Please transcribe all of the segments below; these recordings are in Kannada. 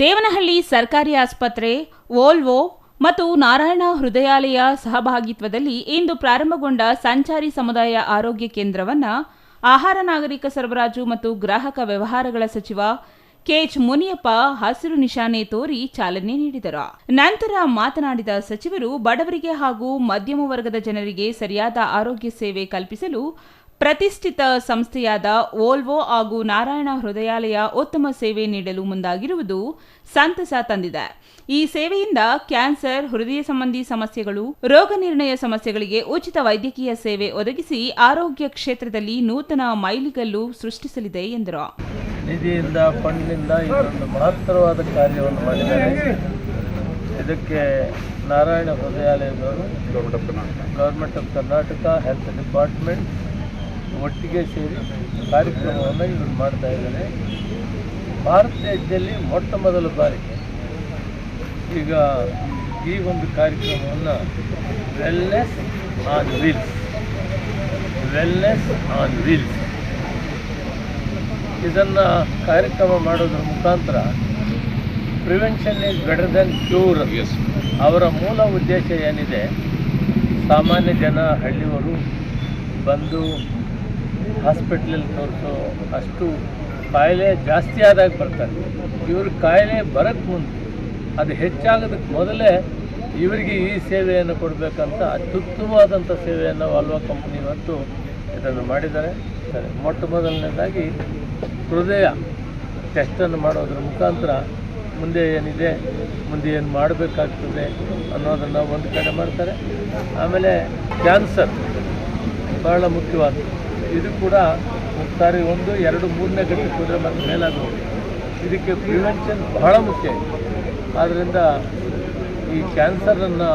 ದೇವನಹಳ್ಳಿ ಸರ್ಕಾರಿ ಆಸ್ಪತ್ರೆ, ವೋಲ್ವೋ ಮತ್ತು ನಾರಾಯಣ ಹೃದಯಾಲಯ ಸಹಭಾಗಿತ್ವದಲ್ಲಿ ಇಂದು ಪ್ರಾರಂಭಗೊಂಡ ಸಂಚಾರಿ ಸಮುದಾಯ ಆರೋಗ್ಯ ಕೇಂದ್ರವನ್ನು ಆಹಾರ ನಾಗರಿಕ ಸರಬರಾಜು ಮತ್ತು ಗ್ರಾಹಕ ವ್ಯವಹಾರಗಳ ಸಚಿವ ಕೆಎಚ್ ಮುನಿಯಪ್ಪ ಹಸಿರು ನಿಶಾನೆ ತೋರಿ ಚಾಲನೆ ನೀಡಿದರು. ನಂತರ ಮಾತನಾಡಿದ ಸಚಿವರು, ಬಡವರಿಗೆ ಹಾಗೂ ಮಧ್ಯಮ ವರ್ಗದ ಜನರಿಗೆ ಸರಿಯಾದ ಆರೋಗ್ಯ ಸೇವೆ ಕಲ್ಪಿಸಲು ಪ್ರತಿಷ್ಠಿತ ಸಂಸ್ಥೆಯಾದ ವೋಲ್ವೋ ಹಾಗೂ ನಾರಾಯಣ ಹೃದಯಾಲಯ ಉತ್ತಮ ಸೇವೆ ನೀಡಲು ಮುಂದಾಗಿರುವುದು ಸಂತಸ ತಂದಿದೆ. ಈ ಸೇವೆಯಿಂದ ಕ್ಯಾನ್ಸರ್, ಹೃದಯ ಸಂಬಂಧಿ ಸಮಸ್ಯೆಗಳು, ರೋಗ ನಿರ್ಣಯ ಸಮಸ್ಯೆಗಳಿಗೆ ಉಚಿತ ವೈದ್ಯಕೀಯ ಸೇವೆ ಒದಗಿಸಿ ಆರೋಗ್ಯ ಕ್ಷೇತ್ರದಲ್ಲಿ ನೂತನ ಮೈಲಿಗಲ್ಲು ಸೃಷ್ಟಿಸಲಿದೆ ಎಂದರು. ನಿಧಿಯಿಂದ ಫಂಡ್ನಿಂದ ಇದೊಂದು ಮಹತ್ತರವಾದ ಕಾರ್ಯವನ್ನು ಮಾಡಿದ್ದಾರೆ. ಇದಕ್ಕೆ ನಾರಾಯಣ ಹೃದಯಾಲಯದವರು, government of Karnataka, health department ಒಟ್ಟಿಗೆ ಸೇರಿ ಕಾರ್ಯಕ್ರಮವನ್ನು ಇವರು ಮಾಡ್ತಾ ಇದ್ದಾರೆ. ಭಾರತ ದೇಶದಲ್ಲಿ ಮೊಟ್ಟ ಮೊದಲ ಬಾರಿಗೆ ಈಗ ಈ ಒಂದು ಕಾರ್ಯಕ್ರಮವನ್ನು ವೆಲ್ನೆಸ್ ಆನ್ ವೀಲ್ಸ್ ಇದನ್ನು ಕಾರ್ಯಕ್ರಮ ಮಾಡೋದ್ರ ಮುಖಾಂತರ prevention is better then cure. ಅವರ ಮೂಲ ಉದ್ದೇಶ ಏನಿದೆ, ಸಾಮಾನ್ಯ ಜನ ಹಳ್ಳಿಯವರು ಬಂದು ಹಾಸ್ಪಿಟ್ಲಲ್ಲಿ ತೋರಿಸೋ ಅಷ್ಟು ಕಾಯಿಲೆ ಜಾಸ್ತಿ ಆದಾಗ ಬರ್ತಾರೆ. ಇವ್ರ ಕಾಯಿಲೆ ಬರೋಕ್ಕೆ ಮುಂದೆ, ಅದು ಹೆಚ್ಚಾಗೋದಕ್ಕೆ ಮೊದಲೇ ಇವರಿಗೆ ಈ ಸೇವೆಯನ್ನು ಕೊಡಬೇಕಂತ ಅತ್ಯುತ್ತಮವಾದಂಥ ಸೇವೆಯನ್ನು ವಾಲ್ವಾ ಕಂಪ್ನಿ ಇವತ್ತು ಇದನ್ನು ಮಾಡಿದ್ದಾರೆ. ಮೊಟ್ಟ ಮೊದಲನೇದಾಗಿ ಹೃದಯ ಟೆಸ್ಟನ್ನು ಮಾಡೋದ್ರ ಮುಖಾಂತರ ಮುಂದೆ ಏನಿದೆ, ಮುಂದೆ ಏನು ಮಾಡಬೇಕಾಗ್ತದೆ ಅನ್ನೋದನ್ನು ಒಂದು ಕಡೆ ಮಾಡ್ತಾರೆ. ಆಮೇಲೆ ಕ್ಯಾನ್ಸರ್ ಬಹಳ ಮುಖ್ಯವಾದ, ಇದು ಕೂಡ ಸಾರಿ 1, 2, 3ನೇ ಗಂಟೆ ಹೋದರೆ ಮತ್ತೆ ಮೇಲಾಗೋದು. ಇದಕ್ಕೆ ಪ್ರಿವೆನ್ಷನ್ ಬಹಳ ಮುಖ್ಯ. ಆದ್ದರಿಂದ ಈ ಕ್ಯಾನ್ಸರನ್ನು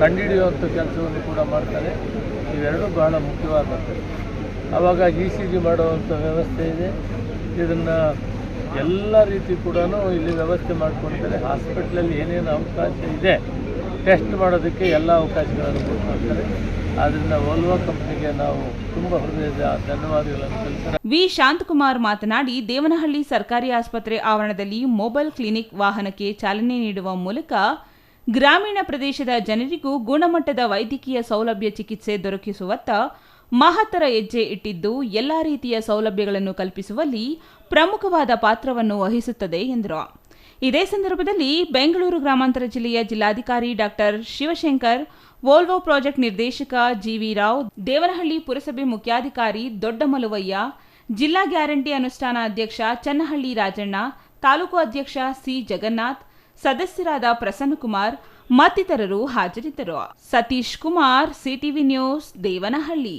ಕಂಡುಹಿಡಿಯುವಂಥ ಕೆಲಸವನ್ನು ಕೂಡ ಮಾಡ್ತಾರೆ. ಇವೆರಡೂ ಬಹಳ ಮುಖ್ಯವಾದಂಥದ್ದು. ಆವಾಗ ECG ಮಾಡುವಂಥ ವ್ಯವಸ್ಥೆ ಇದೆ. ಇದನ್ನು ಎಲ್ಲ ರೀತಿ ಕೂಡ ಇಲ್ಲಿ ವ್ಯವಸ್ಥೆ ಮಾಡಿಕೊಡ್ತಾರೆ. ಹಾಸ್ಪಿಟ್ಲಲ್ಲಿ ಏನೇನು ಅವಕಾಶ ಇದೆ ಟೆಸ್ಟ್ ಮಾಡೋದಕ್ಕೆ ಎಲ್ಲ ಅವಕಾಶಗಳನ್ನು ಕೊಡ್ತಾರೆ. ಆದ್ದರಿಂದ ವೋಲ್ವಾ ಕಂಪನಿಗೆ ನಾವು ತುಂಬ ಹೃದಯದ ಧನ್ಯವಾದಗಳನ್ನು ತಿಳಿಸ್ತಾರೆ. ವಿ ಶಾಂತಕುಮಾರ್ ಮಾತನಾಡಿ, ದೇವನಹಳ್ಳಿ ಸರ್ಕಾರಿ ಆಸ್ಪತ್ರೆ ಆವರಣದಲ್ಲಿ ಮೊಬೈಲ್ ಕ್ಲಿನಿಕ್ ವಾಹನಕ್ಕೆ ಚಾಲನೆ ನೀಡುವ ಮೂಲಕ ಗ್ರಾಮೀಣ ಪ್ರದೇಶದ ಜನರಿಗೂ ಗುಣಮಟ್ಟದ ವೈದ್ಯಕೀಯ ಸೌಲಭ್ಯ ಚಿಕಿತ್ಸೆ ದೊರಕಿಸುವತ್ತ ಮಹತ್ತರ ಹೆಜ್ಜೆ ಇಟ್ಟಿದ್ದು, ಎಲ್ಲಾ ರೀತಿಯ ಸೌಲಭ್ಯಗಳನ್ನು ಕಲ್ಪಿಸುವಲ್ಲಿ ಪ್ರಮುಖವಾದ ಪಾತ್ರವನ್ನು ವಹಿಸುತ್ತದೆ ಎಂದರು. ಇದೇ ಸಂದರ್ಭದಲ್ಲಿ ಬೆಂಗಳೂರು ಗ್ರಾಮಾಂತರ ಜಿಲ್ಲೆಯ ಜಿಲ್ಲಾಧಿಕಾರಿ ಡಾಕ್ಟರ್ ಶಿವಶಂಕರ್, ವೋಲ್ವೋ ಪ್ರಾಜೆಕ್ಟ್ ನಿರ್ದೇಶಕ GV ರಾವ್, ದೇವನಹಳ್ಳಿ ಪುರಸಭೆ ಮುಖ್ಯಾಧಿಕಾರಿ ದೊಡ್ಡಮಲುವಯ್ಯ, ಜಿಲ್ಲಾ ಗ್ಯಾರಂಟಿ ಅನುಷ್ಠಾನ ಅಧ್ಯಕ್ಷ ಚನ್ನಹಳ್ಳಿ ರಾಜಣ್ಣ, ತಾಲೂಕು ಅಧ್ಯಕ್ಷ C ಜಗನ್ನಾಥ್, ಸದಸ್ಯರಾದ ಪ್ರಸನ್ನಕುಮಾರ್ ಮತ್ತಿತರರು ಹಾಜರಿದ್ದರು. Satish Kumar, CTV news, Devanahalli.